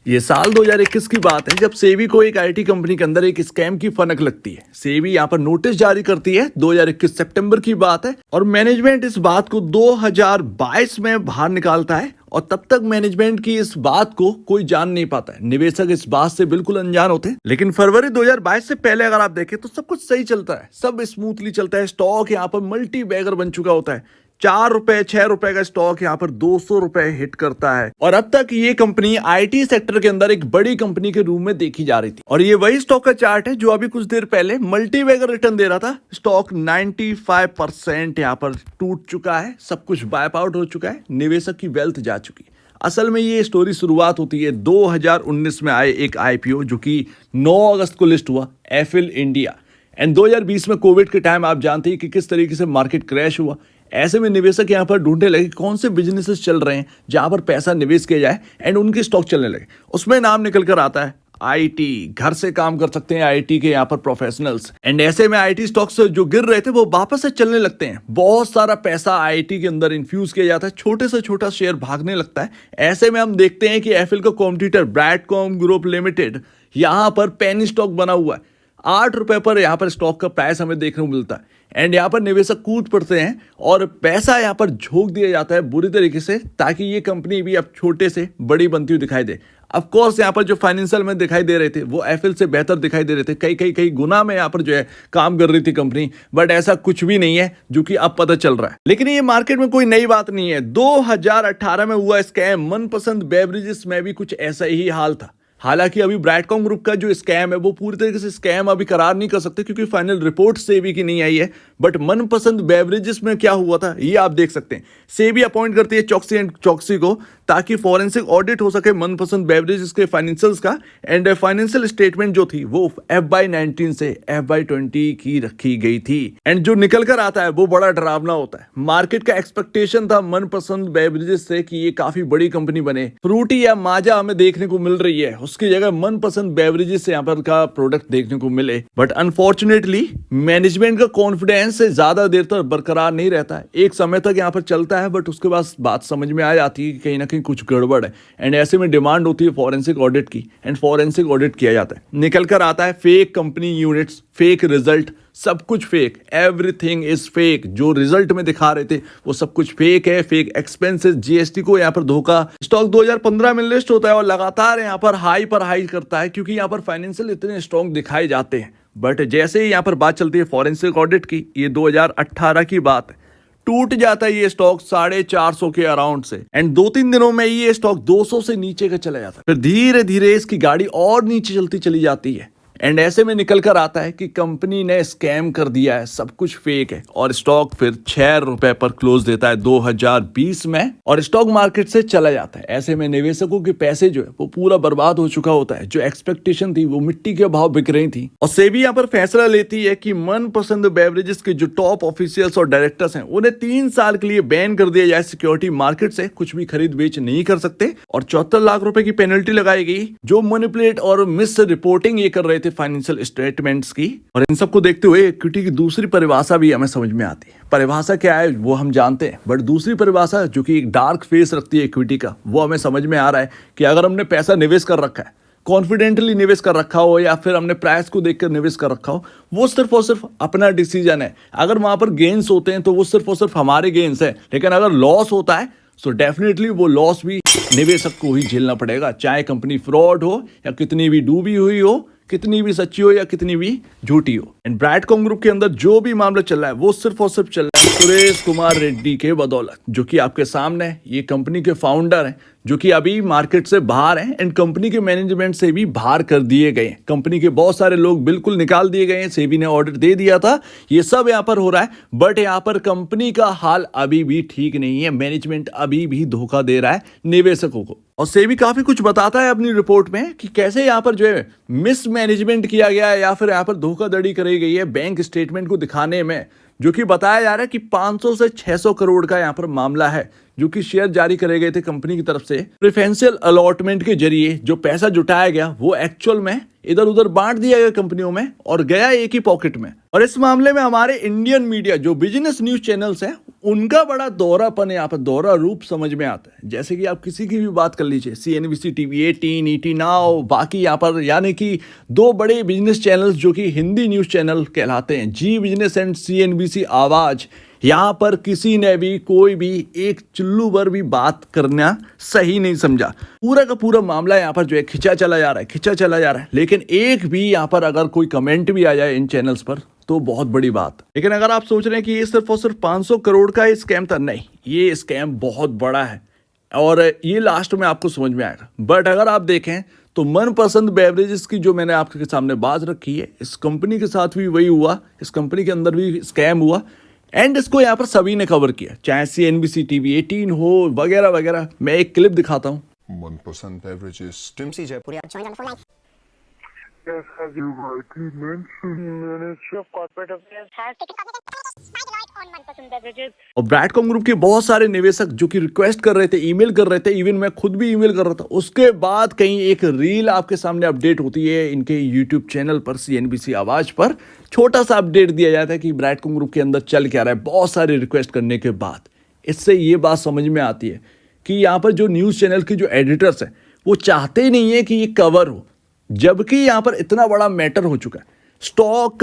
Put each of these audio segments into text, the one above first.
ये साल 2021 की बात है जब सेबी को एक आईटी कंपनी के अंदर एक स्कैम की फनक लगती है। सेबी यहाँ पर नोटिस जारी करती है। 2021 सितंबर की बात है और मैनेजमेंट इस बात को 2022 में बाहर निकालता है और तब तक मैनेजमेंट की इस बात को कोई जान नहीं पाता है। निवेशक इस बात से बिल्कुल अनजान होते हैं। लेकिन फरवरी 2022 से पहले अगर आप देखें तो सब कुछ सही चलता है, सब स्मूथली चलता है। स्टॉक यहाँ पर मल्टी बैगर बन चुका होता है। 4 रुपए 6 रुपए का स्टॉक यहाँ पर 200 रुपए हिट करता है और अब तक ये कंपनी आईटी सेक्टर के अंदर एक बड़ी कंपनी के रूप में देखी जा रही थी। और ये वही स्टॉक का चार्ट है जो अभी कुछ देर पहले मल्टी बैगर रिटर्न दे रहा था। स्टॉक 95% यहाँ पर टूट चुका है, सब कुछ वाइप आउट हो चुका है, निवेशक की वेल्थ जा चुकी है। असल में ये स्टोरी शुरुआत होती है 2019 में आए एक आईपीओ जो कि 9 अगस्त को लिस्ट हुआ, एफिल इंडिया। एंड 2020 में कोविड के टाइम आप जानते हैं कि किस तरीके से मार्केट क्रैश हुआ। ऐसे में निवेशक यहाँ पर ढूंढने लगे कौन से बिजनेसेस चल रहे हैं जहां पर पैसा निवेश किया जाए एंड उनके स्टॉक चलने लगे। उसमें नाम निकल कर आता है आईटी। घर से काम कर सकते हैं आईटी के यहाँ पर प्रोफेशनल्स। एंड ऐसे में आईटी स्टॉक्स जो गिर रहे थे वो वापस से चलने लगते हैं। बहुत सारा पैसा आईटी के अंदर इन्फ्यूज किया जाता है, छोटे से छोटा शेयर भागने लगता है। ऐसे में हम देखते हैं कि एफिल का कॉम्पिटिटर ब्रैडकॉम ग्रुप लिमिटेड यहाँ पर पेनी स्टॉक बना हुआ है। 8 रुपए पर यहाँ पर स्टॉक का प्राइस हमें देखने को मिलता है एंड यहाँ पर निवेशक कूद पड़ते हैं और पैसा यहाँ पर झोंक दिया जाता है बुरी तरीके से, ताकि ये कंपनी भी अब छोटे से बड़ी बनती हुई दिखाई दे। ऑफ कोर्स यहाँ पर जो फाइनेंशियल में दिखाई दे रहे थे वो एफिल से बेहतर दिखाई दे रहे थे, कई गुना में यहाँ पर जो है काम कर रही थी कंपनी। बट ऐसा कुछ भी नहीं है जो कि अब पता चल रहा है। लेकिन ये मार्केट में कोई नई बात नहीं है। 2018 में हुआ स्कैम मनपसंद बेवरेजेस में भी कुछ ऐसा ही हाल था। हालांकि अभी ब्रैडकॉम ग्रुप का जो स्कैम है वो पूरी तरीके से स्कैम अभी करार नहीं कर सकते क्योंकि फाइनल रिपोर्ट सेबी की नहीं आई है। बट मनपसंद बेवरेजेस में क्या हुआ था ये आप देख सकते हैं। सेबी अपॉइंट करती है चौकसी एंड चौकसी को ताकि फॉरेंसिक ऑडिट हो सके मनपसंद बेवरेजेस के फाइनेंशियल्स का। एंड फाइनेंशियल स्टेटमेंट जो थी वो FY19 से FY20 की रखी गई थी। एंड जो निकल कर आता है वो बड़ा डरावना होता है। मार्केट का एक्सपेक्टेशन था मनपसंद बेवरेजेस से कि ये काफी बड़ी कंपनी बने, फ्रूटी या माजा हमें देखने को मिल रही है, उसकी जगह मनपसंद बेवरेजेस से यहाँ पर का प्रोडक्ट देखने को मिले। बट अनफॉर्चुनेटली मैनेजमेंट का कॉन्फिडेंस से ज्यादा देर तक बरकरार नहीं रहता है। एक समय तक यहाँ पर चलता है बट उसके बाद बात समझ में आ जाती है कि कहीं ना कहीं कुछ गड़बड़ है। एंड ऐसे में डिमांड होती है फॉरेंसिक ऑडिट की एंड फॉरेंसिक ऑडिट किया जाता है। निकल कर आता है fake company units, fake result, सब कुछ फेक, एवरीथिंग इज फेक। जो रिजल्ट में दिखा रहे थे वो सब कुछ फेक है। फेक एक्सपेंसेस, जीएसटी को यहाँ पर धोखा। स्टॉक 2015 में लिस्ट होता है और लगातार यहाँ पर हाई पर हाई करता है क्योंकि यहाँ पर फाइनेंशियल इतने स्ट्रॉन्ग दिखाए जाते हैं। बट जैसे ही यहाँ पर बात चलती है फॉरेंसिक ऑडिट की, ये 2018 की बात है, टूट जाता है ये स्टॉक 450 के अराउंड से। एंड 2-3 दिनों में ये स्टॉक 200 से नीचे का चला जाता है। फिर धीरे धीरे इसकी गाड़ी और नीचे चलती चली जाती है। एंड ऐसे में निकल कर आता है कि कंपनी ने स्कैम कर दिया है, सब कुछ फेक है और स्टॉक फिर 6 रुपए पर क्लोज देता है 2020 में और स्टॉक मार्केट से चला जाता है। ऐसे में निवेशकों के पैसे जो है वो पूरा बर्बाद हो चुका होता है। जो एक्सपेक्टेशन थी वो मिट्टी के भाव बिक रही थी और सेबी यहाँ पर फैसला लेती है कि मनपसंद बेवरेजेस के जो टॉप ऑफिशियल्स और डायरेक्टर्स हैं उन्हें 3 साल के लिए बैन कर दिया जाए। सिक्योरिटी मार्केट से कुछ भी खरीद बेच नहीं कर सकते और 74 लाख रुपए की पेनल्टी लगाई गई जो मैनिपुलेट और मिस रिपोर्टिंग ये कर रहे थे फाइनेंशियल स्टेटमेंट्स की। और इन सबको देखते हुए इक्विटी की दूसरी परिभाषा भी हमें समझ में आती है। परिभाषा क्या है वो हम जानते हैं, बट दूसरी परिभाषा जो कि एक डार्क फेस रखती है इक्विटी का, वो हमें समझ में आ रहा है कि अगर हमने पैसा निवेश कर रखा है, कॉन्फिडेंटली निवेश कर रखा हो या फिर हमने प्राइस को देखकर निवेश कर रखा हो, वो सिर्फ और सिर्फ अपना डिसीजन है। अगर वहां पर गेन्स होते हैं तो वो सिर्फ और सिर्फ हमारे गेन्स है, लेकिन अगर लॉस होता है तो डेफिनेटली वो लॉस भी निवेशक को ही झेलना पड़ेगा, चाहे कंपनी फ्रॉड हो या कितनी भी डूबी हुई हो, कितनी भी सच्ची हो या कितनी भी झूठी हो। एंड ब्रैडकॉम ग्रुप के अंदर जो भी मामला चल रहा है वो सिर्फ और सिर्फ चल रहा है सुरेश कुमार रेड्डी के बदौलत, जो कि आपके सामने ये कंपनी के फाउंडर हैं, जो कि अभी मार्केट से बाहर हैं एंड कंपनी के मैनेजमेंट से भी बाहर कर दिए गए हैं। कंपनी के बहुत सारे लोग बिल्कुल निकाल दिए गए हैं, सेबी ने ऑर्डर दे दिया था। ये सब यहाँ पर हो रहा है बट यहाँ पर कंपनी का हाल अभी भी ठीक नहीं है। मैनेजमेंट अभी भी धोखा दे रहा है निवेशकों को और सेबी काफी कुछ बताता है अपनी रिपोर्ट में कि कैसे यहाँ पर जो है मिसमैनेजमेंट किया गया है या फिर यहाँ पर धोखाधड़ी करी गई है बैंक स्टेटमेंट को दिखाने में, जो कि बताया जा रहा है कि 500 से 600 करोड़ का यहाँ पर मामला है जो कि शेयर जारी करे गए थे कंपनी की तरफ से प्रेफरेंशियल अलॉटमेंट के जरिए। जो पैसा जुटाया गया वो एक्चुअल में इधर उधर बांट दिया गया कंपनियों में और गया एक ही पॉकेट में। और इस मामले में हमारे इंडियन मीडिया जो बिजनेस न्यूज चैनल्स हैं उनका बड़ा दोहरापन यहाँ पर दोहरा रूप समझ में आता है। जैसे कि आप किसी की भी बात कर लीजिए, CNBC टीवी 18, ET नाउ, बाकी यहाँ पर यानी कि दो बड़े बिजनेस चैनल्स जो कि हिंदी न्यूज़ चैनल कहलाते हैं, जी बिजनेस एंड CNBC आवाज़, यहाँ पर किसी ने भी कोई भी एक चुल्लू भर भी बात करना सही नहीं समझा। पूरा का पूरा मामला यहाँ पर जो है खिंचा चला जा रहा है। लेकिन एक भी यहाँ पर अगर कोई कमेंट भी आ जाए इन चैनल्स पर तो बहुत बड़ी बात। लेकिन अगर आप सोच रहे हैं कि ये सिर्फ और सिर्फ 500 करोड़ का स्कैम था, नहीं, ये स्कैम बहुत बड़ा है और ये लास्ट में आपको समझ में आएगा। बट अगर आप देखें तो मनपसंद बेवरेजेस की जो मैंने आपके सामने बात रखी है, इस कंपनी के साथ भी वही हुआ, इस कंपनी के अंदर भी स्कैम हुआ एंड इसको यहाँ पर सभी ने कवर किया, चाहे CNBC टीवी 18 हो वगैरह वगैरह। मैं एक क्लिप दिखाता हूँ। मनपसंद बेवरेजेस टिम्सी Jaipur. Yes, as you rightly mentioned, Ministry of Corporate Affairs has on मनपसंद beverages. और ब्रैडकॉम ग्रुप के बहुत सारे निवेशक जो कि रिक्वेस्ट कर रहे थे, ईमेल कर रहे थे, इवन मैं खुद भी ईमेल कर रहा था। उसके बाद कहीं एक रील आपके सामने अपडेट होती है इनके यूट्यूब चैनल पर, CNBC आवाज पर छोटा सा अपडेट दिया जाता है कि ब्रैडकॉम ग्रुप के अंदर चल क्या रहा है। बहुत सारे रिक्वेस्ट करने के बाद इससे ये बात समझ में आती है कि यहाँ पर जो न्यूज़ चैनल के जो एडिटर्स हैं वो चाहते ही नहीं है कि ये कवर हो, जबकि यहाँ पर इतना बड़ा मैटर हो चुका है। स्टॉक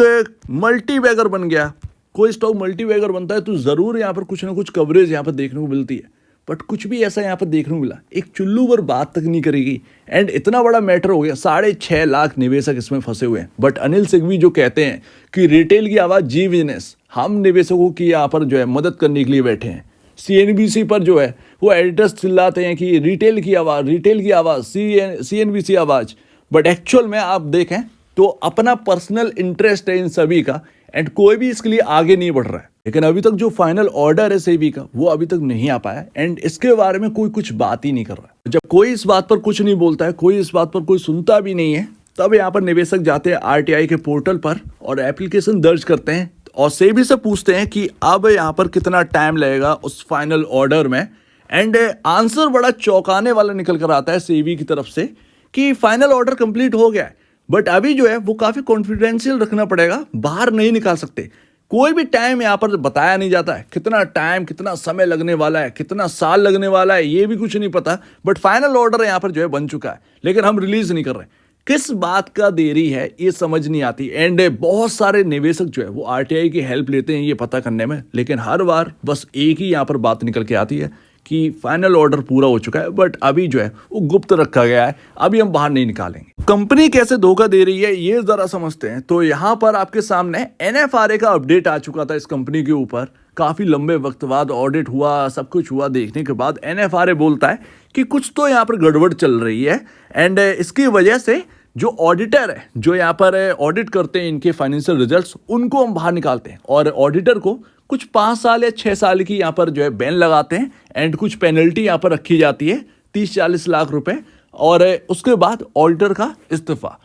मल्टीबैगर बन गया। कोई स्टॉक मल्टीबैगर बनता है तो ज़रूर यहाँ पर कुछ ना कुछ कवरेज यहाँ पर देखने को मिलती है, बट कुछ भी ऐसा यहाँ पर देखने को मिला, एक चुल्लू पर बात तक नहीं करेगी एंड इतना बड़ा मैटर हो गया। 6.5 लाख निवेशक इसमें फंसे हुए हैं। बट अनिल सिंघवी जो कहते हैं कि रिटेल की आवाज़ जी बिजनेस, हम निवेशकों की यहाँ पर जो है मदद करने के लिए बैठे हैं। CNBC पर जो है वो एडिटर्स चिल्लाते हैं कि रिटेल की आवाज़ CNBC आवाज़, बट एक्चुअल में आप देखें तो अपना पर्सनल इंटरेस्ट है इन सभी का एंड कोई भी इसके लिए आगे नहीं बढ़ रहा है। लेकिन अभी तक जो फाइनल ऑर्डर है सेबी का वो अभी तक नहीं आ पाया एंड इसके बारे में कोई कुछ बात ही नहीं कर रहा है। जब कोई इस बात पर कुछ नहीं बोलता है, कोई इस बात पर कोई सुनता भी नहीं है, तब यहाँ पर निवेशक जाते हैं RTI के पोर्टल पर और एप्लीकेशन दर्ज करते हैं और सेबी से पूछते हैं कि अब यहाँ पर कितना टाइम लगेगा उस फाइनल ऑर्डर में। एंड आंसर बड़ा चौंकाने वाला निकल कर आता है सेबी की तरफ से कि फाइनल ऑर्डर कंप्लीट हो गया है, बट अभी जो है वो काफ़ी कॉन्फिडेंशियल रखना पड़ेगा, बाहर नहीं निकाल सकते। कोई भी टाइम यहाँ पर बताया नहीं जाता है, कितना टाइम, कितना समय लगने वाला है, कितना साल लगने वाला है, ये भी कुछ नहीं पता। बट फाइनल ऑर्डर यहाँ पर जो है बन चुका है, लेकिन हम रिलीज नहीं कर रहे। किस बात का देरी है ये समझ नहीं आती एंड बहुत सारे निवेशक जो है वो RTI की हेल्प लेते हैं ये पता करने में, लेकिन हर बार बस एक ही यहाँ पर बात निकल के आती है कि फाइनल ऑर्डर पूरा हो चुका है, बट अभी जो है वो गुप्त रखा गया है, अभी हम बाहर नहीं निकालेंगे। कंपनी कैसे धोखा दे रही है ये जरा समझते हैं। तो यहाँ पर आपके सामने NFRA का अपडेट आ चुका था इस कंपनी के ऊपर। काफी लंबे वक्त बाद ऑडिट हुआ, सब कुछ हुआ, देखने के बाद NFRA बोलता है कि कुछ तो यहाँ पर गड़बड़ चल रही है एंड इसकी वजह से जो ऑडिटर है, जो यहाँ पर ऑडिट करते हैं इनके फाइनेंशियल रिजल्ट्स, उनको हम बाहर निकालते हैं और ऑडिटर को कुछ 5 साल या 6 साल की यहाँ पर जो है बैन लगाते हैं एंड कुछ पेनल्टी यहाँ पर रखी जाती है 30-40 लाख रुपए और उसके बाद ऑडिटर का इस्तीफा।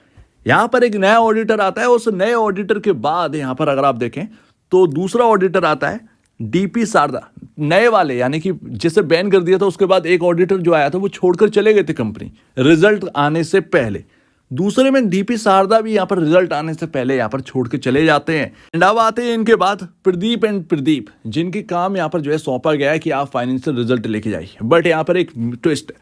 यहाँ पर एक नया ऑडिटर आता है, उस नए ऑडिटर के बाद यहाँ पर अगर आप देखें तो दूसरा ऑडिटर आता है DP शारदा, नए वाले, यानी कि जिसे बैन कर दिया था उसके बाद एक ऑडिटर जो आया था वो छोड़कर चले गए थे कंपनी रिजल्ट आने से पहले। दूसरे में DP शारदा भी यहाँ पर रिजल्ट आने से पहले यहाँ पर छोड़ के चले जाते हैं एंड अब आते हैं इनके बाद प्रदीप, जिनके काम यहाँ पर जो है सौंपा गया है कि आप फाइनेंशियल रिजल्ट लेके जाइए। बट यहाँ पर एक ट्विस्ट,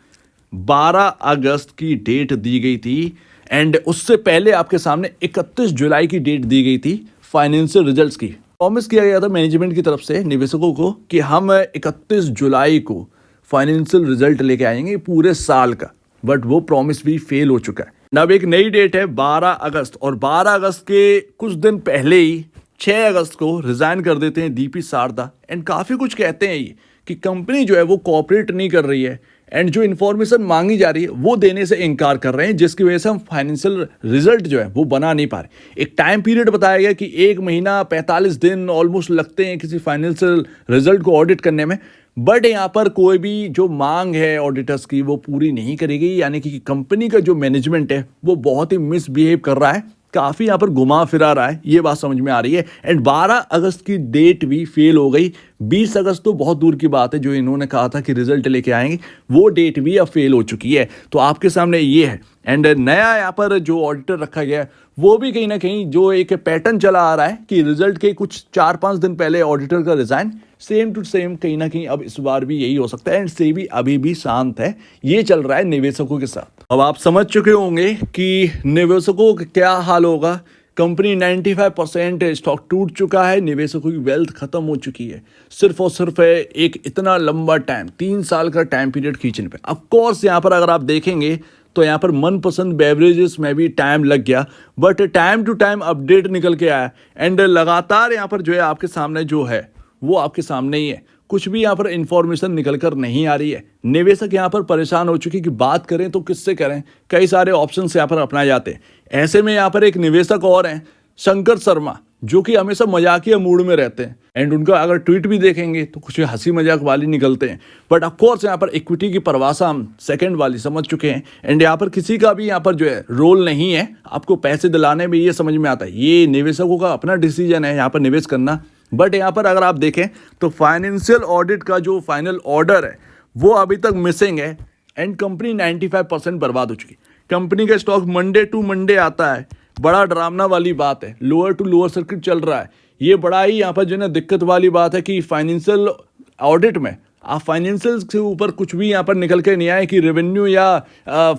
12 अगस्त की डेट दी गई थी एंड उससे पहले आपके सामने 31 जुलाई की डेट दी गई थी फाइनेंशियल रिजल्ट्स की। प्रॉमिस किया गया था मैनेजमेंट की तरफ से निवेशकों को कि हम 31 जुलाई को फाइनेंशियल रिजल्ट लेके आएंगे पूरे साल का, बट वो प्रॉमिस भी फेल हो चुका है। अब एक नई डेट है 12 अगस्त और 12 अगस्त के कुछ दिन पहले ही 6 अगस्त को रिजाइन कर देते हैं DP शारदा एंड काफ़ी कुछ कहते हैं ये कि कंपनी जो है वो कोऑपरेट नहीं कर रही है एंड जो इन्फॉर्मेशन मांगी जा रही है वो देने से इनकार कर रहे हैं, जिसकी वजह से हम फाइनेंशियल रिजल्ट जो है वो बना नहीं पा रहे। एक टाइम पीरियड बताया गया कि 1 महीना 45 दिन ऑलमोस्ट लगते हैं किसी फाइनेंशियल रिजल्ट को ऑडिट करने में, बट यहाँ पर कोई भी जो मांग है ऑडिटर्स की वो पूरी नहीं करेगी। यानी कि कंपनी का जो मैनेजमेंट है वो बहुत ही मिसबिहेव कर रहा है, काफ़ी यहाँ पर घुमा फिरा रहा है, ये बात समझ में आ रही है। एंड 12 अगस्त की डेट भी फेल हो गई। 20 अगस्त तो बहुत दूर की बात है, जो इन्होंने कहा था कि रिजल्ट लेके आएंगे, वो डेट भी अब फेल हो चुकी है। तो आपके सामने ये है एंड नया यहाँ पर जो ऑडिटर रखा गया है वो भी कहीं ना कहीं जो एक पैटर्न चला आ रहा है कि रिजल्ट के कुछ 4-5 दिन पहले ऑडिटर का रिजाइन सेम टू सेम कहीं ना कहीं अब इस बार भी यही हो सकता है। एंड सेबी अभी भी शांत है, ये चल रहा है निवेशकों के साथ। अब आप समझ चुके होंगे कि निवेशकों का क्या हाल होगा। कंपनी 95% स्टॉक टूट चुका है, निवेशकों की वेल्थ खत्म हो चुकी है, सिर्फ और सिर्फ एक इतना लंबा टाइम 3 साल का टाइम पीरियड खींचने पे। ऑफ कोर्स यहाँ पर अगर आप देखेंगे तो यहाँ पर मनपसंद बेवरेजेस में भी टाइम लग गया, but time to time update निकल के आया। एंड लगातार यहाँ पर जो है आपके सामने जो है वो आपके सामने ही है, कुछ भी यहाँ पर इंफॉर्मेशन निकल कर नहीं आ रही है। निवेशक यहाँ पर परेशान हो चुके कि बात करें तो किससे करें, कई सारे ऑप्शंस यहाँ पर अपनाए जाते हैं। ऐसे में यहाँ पर एक निवेशक और हैं शंकर शर्मा, जो कि हमेशा मजाकिया मूड में रहते हैं। एंड उनका अगर ट्वीट भी देखेंगे तो कुछ हंसी मजाक वाली निकलते हैं, बट ऑफकोर्स यहाँ पर इक्विटी की परिभाषा हम सेकंड वाली समझ चुके हैं। एंड यहाँ पर किसी का भी यहाँ पर जो है रोल नहीं है आपको पैसे दिलाने में, ये समझ में आता है। ये निवेशकों का अपना डिसीजन है यहाँ पर निवेश करना। बट यहाँ पर अगर आप देखें तो फाइनेंशियल ऑडिट का जो फाइनल ऑर्डर है वो अभी तक मिसिंग है। एंड कंपनी 95% बर्बाद हो चुकी। कंपनी का स्टॉक मंडे टू मंडे आता है, बड़ा डरावना वाली बात है। लोअर टू लोअर सर्किट चल रहा है, ये बड़ा ही यहाँ पर जो है ना दिक्कत वाली बात है कि फाइनेंशियल ऑडिट में आप फाइनेंशियल के ऊपर कुछ भी यहाँ पर निकल के नहीं आए कि रेवेन्यू या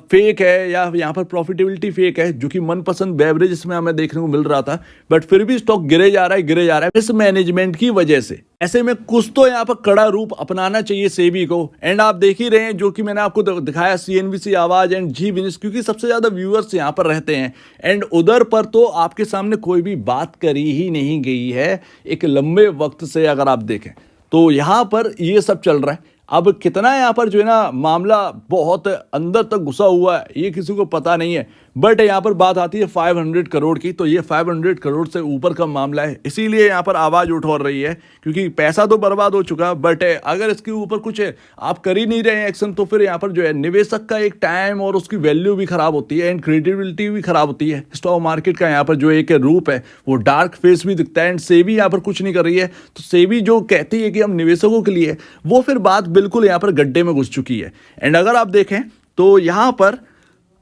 फेक है या यहाँ पर प्रॉफिटेबिलिटी फेक है, जो कि मनपसंद बेवरेज में हमें देखने को मिल रहा था। बट फिर भी स्टॉक गिरे जा रहा है इस मैनेजमेंट की वजह से। ऐसे में कुछ तो यहाँ पर कड़ा रूप अपनाना चाहिए सेबी को। एंड आप देख ही रहे हैं जो कि मैंने आपको दिखाया CNBC आवाज एंड जी बिजनेस, क्योंकि सबसे ज्यादा व्यूअर्स यहाँ पर रहते हैं। एंड उधर पर तो आपके सामने कोई भी बात करी ही नहीं गई है एक लंबे वक्त से। अगर आप देखें तो यहाँ पर ये सब चल रहा है। अब कितना यहाँ पर जो है ना मामला बहुत अंदर तक घुसा हुआ है ये किसी को पता नहीं है। बट यहाँ पर बात आती है 500 करोड़ की, तो ये 500 करोड़ से ऊपर का मामला है, इसीलिए यहाँ पर आवाज़ उठ रही है। क्योंकि पैसा तो बर्बाद हो चुका, बट अगर इसके ऊपर कुछ आप कर ही नहीं रहे हैं एक्शन, तो फिर यहाँ पर जो है निवेशक का एक टाइम और उसकी वैल्यू भी खराब होती है एंड क्रेडिबिलिटी भी खराब होती है। स्टॉक मार्केट का यहाँ पर जो एक रूप है वो डार्क फेस भी दिखता है। एंड सेबी यहाँ पर कुछ नहीं कर रही है, तो सेबी जो कहती है कि हम निवेशकों के लिए, वो फिर बात बिल्कुल यहाँ पर गड्ढे में घुस चुकी है। एंड अगर आप देखें तो यहाँ पर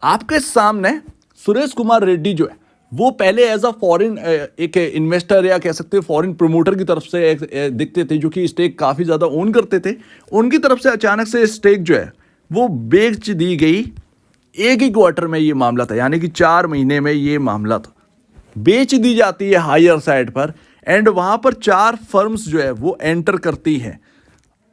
आपके सामने सुरेश कुमार रेड्डी जो है वो पहले एज अ फॉरेन एक इन्वेस्टर या कह सकते हैं फॉरेन प्रमोटर की तरफ से दिखते थे, जो कि स्टेक काफ़ी ज़्यादा ओन करते थे। उनकी तरफ से अचानक से स्टेक जो है वो बेच दी गई। एक ही क्वार्टर में ये मामला था, यानी कि 4 महीने में ये मामला था। बेच दी जाती है हायर साइड पर एंड वहाँ पर 4 फर्म्स जो है वो एंटर करती हैं।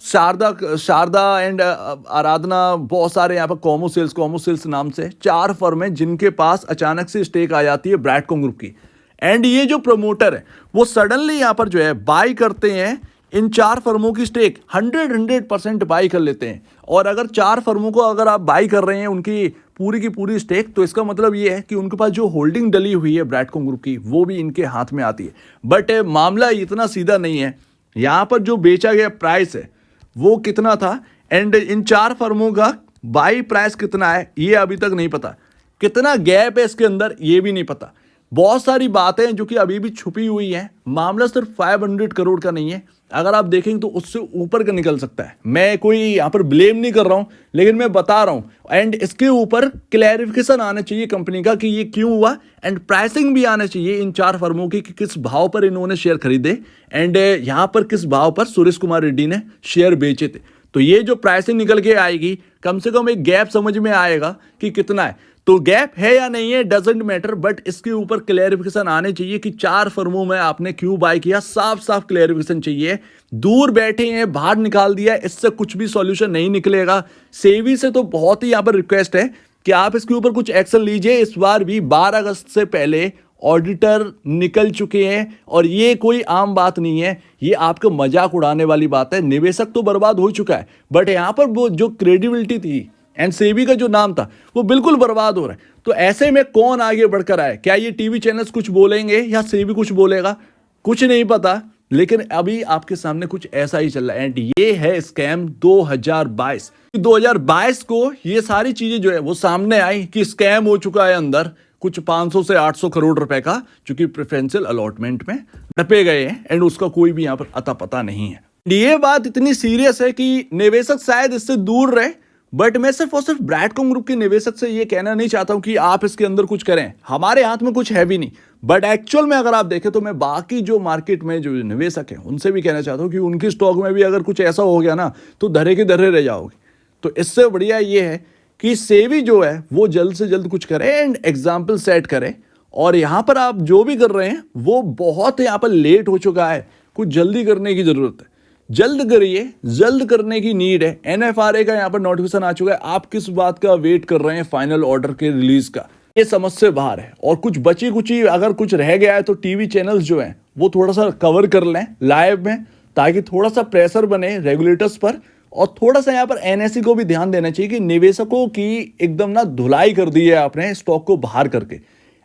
शारदा एंड आराधना, बहुत सारे यहाँ पर कॉमोसेल्स नाम से 4 फर्म हैं जिनके पास अचानक से स्टेक आ जाती है ब्रैडकॉम ग्रुप की। एंड ये जो प्रमोटर है वो सडनली यहाँ पर जो है बाई करते हैं इन 4 फर्मों की स्टेक, 100% बाई कर लेते हैं। और अगर 4 फर्मों को अगर आप बाई कर रहे हैं उनकी पूरी की पूरी स्टेक, तो इसका मतलब ये है कि उनके पास जो होल्डिंग डली हुई है ब्रैडकॉम ग्रुप की वो भी इनके हाथ में आती है। बट मामला इतना सीधा नहीं है। यहाँ पर जो बेचा गया प्राइस है वो कितना था एंड इन 4 फर्मों का बाई प्राइस कितना है ये अभी तक नहीं पता। कितना गैप है इसके अंदर ये भी नहीं पता। बहुत सारी बातें जो कि अभी भी छुपी हुई हैं। मामला सिर्फ 500 करोड़ का नहीं है, अगर आप देखेंगे तो उससे ऊपर का निकल सकता है। मैं कोई यहाँ पर ब्लेम नहीं कर रहा हूँ, लेकिन मैं बता रहा हूँ। एंड इसके ऊपर क्लैरिफिकेशन आना चाहिए कंपनी का कि ये क्यों हुआ, एंड प्राइसिंग भी आना चाहिए इन 4 फर्मों की कि किस भाव पर इन्होंने शेयर खरीदे एंड यहाँ पर किस भाव पर सुरेश कुमार रेड्डी ने शेयर बेचे थे। तो ये जो प्राइसिंग निकल के आएगी, कम से कम एक गैप समझ में आएगा कि कितना है। तो गैप है या नहीं है डजेंट मैटर, बट इसके ऊपर क्लैरिफिकेशन आने चाहिए कि 4 फर्मों में आपने क्यों बाय किया। साफ साफ क्लैरिफिकेशन चाहिए। दूर बैठे हैं, बाहर निकाल दिया, इससे कुछ भी सॉल्यूशन नहीं निकलेगा। सेबी से तो बहुत ही यहाँ पर रिक्वेस्ट है कि आप इसके ऊपर कुछ एक्शन लीजिए। इस बार भी 12 अगस्त से पहले ऑडिटर निकल चुके हैं और ये कोई आम बात नहीं है, ये आपका मजाक उड़ाने वाली बात है। निवेशक तो बर्बाद हो चुका है, बट यहाँ पर वो जो क्रेडिबिलिटी थी एंड सेबी का जो नाम था वो बिल्कुल बर्बाद हो रहा है। तो ऐसे में कौन आगे बढ़कर आए? क्या ये टीवी चैनल्स कुछ बोलेंगे या सेबी कुछ बोलेगा? कुछ नहीं पता, लेकिन अभी आपके सामने कुछ ऐसा ही चल रहा है। एंड ये है स्कैम 2022 को ये सारी चीजें जो है वो सामने आई कि स्कैम हो चुका है अंदर कुछ 500 से 800 करोड़ रुपए का, जो कि प्रेफरेंशियल अलॉटमेंट में डपे गए हैं एंड उसका कोई भी यहाँ पर अता पता नहीं है। ये बात इतनी सीरियस है कि निवेशक शायद इससे दूर रहे, बट मैं सिर्फ और सिर्फ ब्रैडकॉम ग्रुप के निवेशक से ये कहना नहीं चाहता हूं कि आप इसके अंदर कुछ करें, हमारे हाथ में कुछ है भी नहीं। बट एक्चुअल में अगर आप देखें तो मैं बाकी जो मार्केट में जो निवेशक हैं उनसे भी कहना चाहता हूं कि उनकी स्टॉक में भी अगर कुछ ऐसा हो गया ना तो धरे के धरे रह जाओगे। तो इससे बढ़िया ये है कि सेबी जो है वो जल्द से जल्द कुछ करे एंड एग्जाम्पल सेट करे। और यहाँ पर आप जो भी कर रहे हैं वो बहुत यहाँ पर लेट हो चुका है, कुछ जल्दी करने की जरूरत है। जल्द करिए, जल्द करने की नीड है। एनएफआरए का यहाँ पर नोटिफिकेशन आ चुका है, आप किस बात का वेट कर रहे हैं फाइनल ऑर्डर के रिलीज का, ये समझ से बाहर है। और कुछ बची कुची अगर कुछ रह गया है तो टीवी चैनल्स जो हैं वो थोड़ा सा कवर कर लें लाइव में, ताकि थोड़ा सा प्रेशर बने रेगुलेटर्स पर। और थोड़ा सा यहाँ पर एनएसई को भी ध्यान देना चाहिए कि निवेशकों की एकदम ना धुलाई कर दी है आपने स्टॉक को बाहर करके।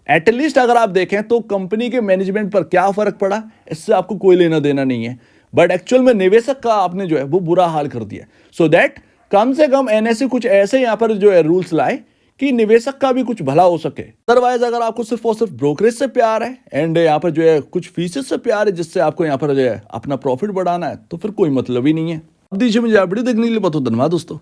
एटलीस्ट अगर आप देखें तो कंपनी के मैनेजमेंट पर क्या फर्क पड़ा इससे आपको कोई लेना देना नहीं है, बट एक्चुअल में निवेशक का आपने जो है वो बुरा हाल कर दिया। सो दैट कम से कम एनएसई कुछ ऐसे यहाँ पर जो है रूल्स लाए कि निवेशक का भी कुछ भला हो सके। अदरवाइज अगर आपको सिर्फ और सिर्फ ब्रोकरेज से प्यार है एंड यहाँ पर जो है कुछ फीसेस से प्यार है जिससे आपको यहाँ पर जो है अपना प्रॉफिट बढ़ाना है, तो फिर कोई मतलब ही नहीं है। अब दीजिए मुझे वीडियो देखने के लिए बहुत धन्यवाद दोस्तों।